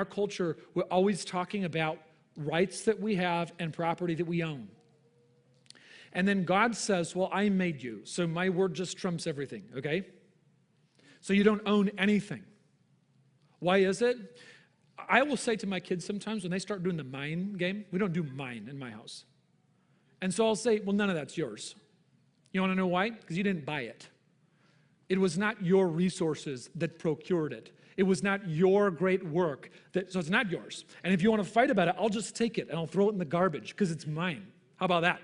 our culture, we're always talking about rights that we have and property that we own. And then God says, well, I made you, so my word just trumps everything, okay? So you don't own anything. Why is it? I will say to my kids sometimes when they start doing the mine game, we don't do mine in my house. And so I'll say, well, none of that's yours. You want to know why? Because you didn't buy it. It was not your resources that procured it. It was not your great work, so it's not yours. And if you want to fight about it, I'll just take it and I'll throw it in the garbage because it's mine. How about that?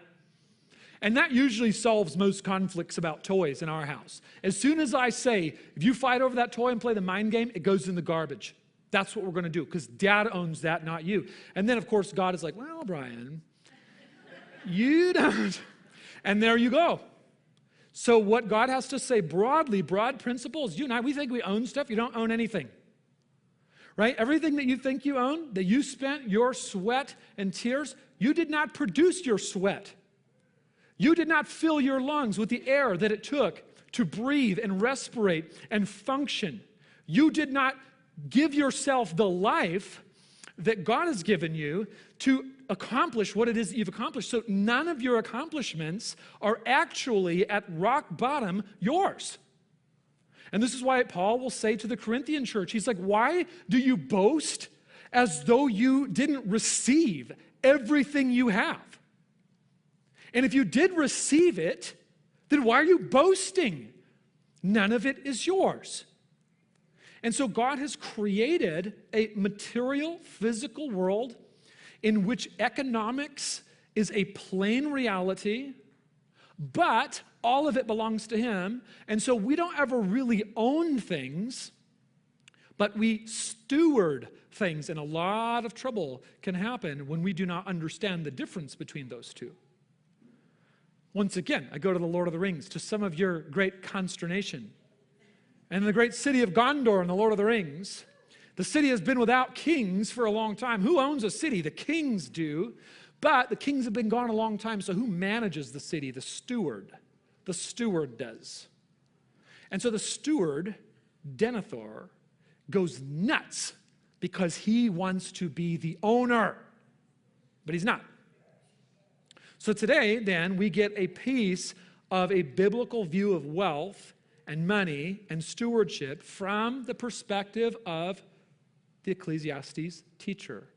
And that usually solves most conflicts about toys in our house. As soon as I say, if you fight over that toy and play the mind game, it goes in the garbage. That's what we're going to do because Dad owns that, not you. And then, of course, God is like, well, Brian, you don't. And there you go. So what God has to say broadly, broad principles, you and I, we think we own stuff. You don't own anything. Right? Everything that you think you own, that you spent your sweat and tears, you did not produce your sweat. You did not fill your lungs with the air that it took to breathe and respirate and function. You did not give yourself the life that God has given you to accomplish what it is that you've accomplished. So none of your accomplishments are actually at rock bottom yours. And this is why Paul will say to the Corinthian church, he's like, why do you boast as though you didn't receive everything you have? And if you did receive it, then why are you boasting? None of it is yours. And so God has created a material, physical world in which economics is a plain reality, but all of it belongs to Him. And so we don't ever really own things, but we steward things. And a lot of trouble can happen when we do not understand the difference between those two. Once again, I go to the Lord of the Rings, to some of your great consternation. And in the great city of Gondor in the Lord of the Rings, the city has been without kings for a long time. Who owns a city? The kings do, but the kings have been gone a long time, so who manages the city? The steward. The steward does. And so the steward, Denethor, goes nuts because he wants to be the owner, but he's not. So today, then, we get a piece of a biblical view of wealth and money and stewardship from the perspective of the Ecclesiastes teacher.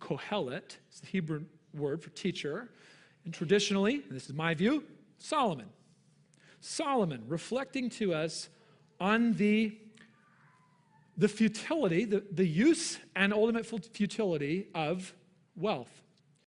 Kohelet is the Hebrew word for teacher. And traditionally, and this is my view, Solomon. Solomon reflecting to us on the futility, the use and ultimate futility of wealth.